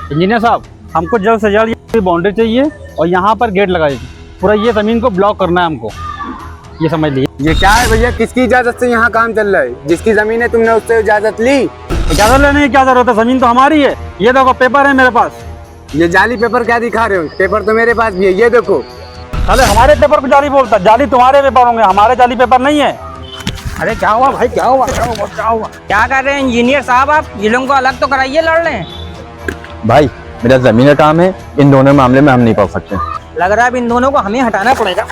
Engineer साहब, हमको जल्द से जल्द ये बाउंड्री चाहिए और यहाँ पर गेट लगाइए। पूरा ये ज़मीन को ब्लॉक करना है हमको, ये समझ लीजिए। ये क्या है भैया, किसकी इजाजत से यहाँ काम चल रहा है? जिसकी जमीन है तुमने उससे इजाजत ली? इजाज़त लेने की क्या जरूरत है, ज़मीन तो हमारी है। ये देखो पेपर है मेरे पास। ये जाली पेपर क्या दिखा रहे हो? पेपर तो मेरे पास भी है, ये देखो। अरे हमारे पेपर को जाली बोलता, जाली तुम्हारे पेपर होंगे, हमारे जाली पेपर नहीं है। अरे क्या हुआ भाई, क्या हुआ क्या हुआ क्या हुआ? क्या कर रहे हैं इंजीनियर साहब आप? ये लोगों को अलग तो कराइए, लड़ रहे हैं। भाई मेरा जमीन का काम है, इन दोनों मामले में हम नहीं पहुंच सकते। लग रहा है अब इन दोनों को हमें हटाना पड़ेगा।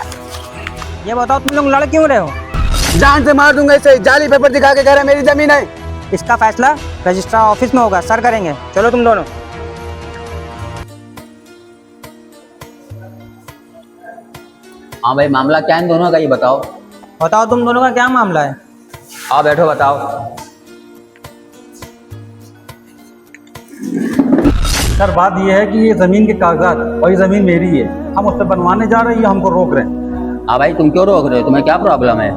ये बताओ तुम लोग लड़ क्यों रहे हो? जान से मार दूंगा इसे। जाली पेपर दिखा के कह रहा है मेरी जमीन है। इसका फैसला रजिस्ट्रार ऑफिस में होगा, सर करेंगे। चलो तुम दोनों। हाँ भाई, मामला क्या है इन दोनों का, ये बताओ। बताओ तुम दोनों का क्या मामला है? आओ बैठो, बताओ। सर बात ये है कि ये ज़मीन के कागजात और ये ज़मीन मेरी है, हम उस पर बनवाने जा रहे हैं, ये हमको रोक रहे हैं। हाँ भाई, तुम क्यों रोक रहे हो? तुम्हें क्या प्रॉब्लम है?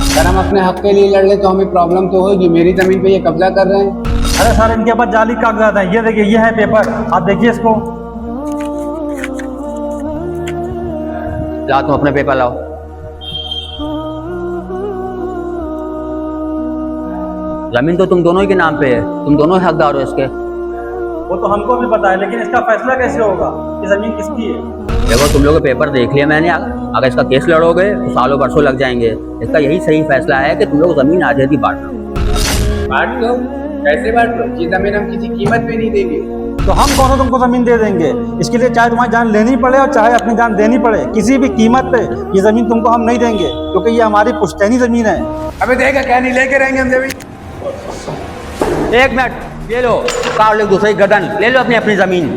सर हम अपने हक के लिए लड़ रहे तो हमें प्रॉब्लम तो होगी। मेरी जमीन पे ये कब्जा कर रहे हैं। अरे सर इनके पास जाली कागजात हैं, ये देखिए, ये है पेपर, आप देखिए इसको। लाओ तुम अपने पेपर लाओ। जमीन तो तुम दोनों ही के नाम पे है, तुम दोनों ही हकदार हो इसके। वो तो हमको भी पता है, लेकिन इसका फैसला कैसे होगा कि ज़मीन किसकी है? देखो तुम लोग पेपर देख लिया मैंने, अगर इसका केस लड़ोगे तो सालों बरसों लग जाएंगे। इसका यही सही फैसला है कि तुम लोग जमीन आधी बांट लो। बांट लो? कैसे बांट लो? ये जमीन हम किसी कीमत पे नहीं देंगे। तो हम कौन तुमको ज़मीन दे देंगे? इसके लिए चाहे तुम्हारी जान लेनी पड़े और चाहे अपनी जान देनी पड़े, किसी भी कीमत पे ये ज़मीन तुमको हम नहीं देंगे, क्योंकि ये हमारी पुश्तैनी ज़मीन है। अबे देखा क्या, नहीं लेके रहेंगे हम जमीन। एक मिनट, ये लो, काट लो दूसरी गर्दन, ले लो अपनी अपनी जमीन।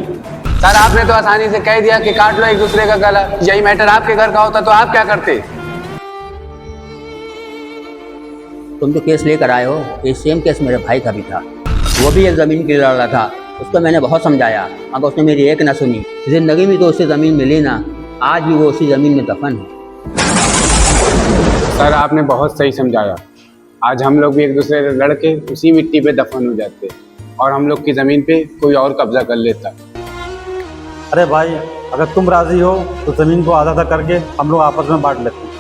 सर आपने तो आसानी से कह दिया कि काट लो एक दूसरे का गला। यही मैटर आपके घर का होता तो आप क्या करते? तुम तो केस लेकर आए हो, ये सेम केस मेरे भाई का भी था। वो भी एक ज़मीन के लिए लड़ रहा था, उसको मैंने बहुत समझाया, मगर उसने मेरी एक ना सुनी। जिंदगी में तो उससे ज़मीन मिली ना, आज भी वो उसी ज़मीन में दफन है। सर आपने बहुत सही समझाया। आज हम लोग भी एक दूसरे से लड़ के उसी मिट्टी पे दफन हो जाते और हम लोग की ज़मीन पे कोई और कब्जा कर लेता। अरे भाई, अगर तुम राज़ी हो तो ज़मीन को आधा आधा करके हम लोग आपस में बांट लेते हैं।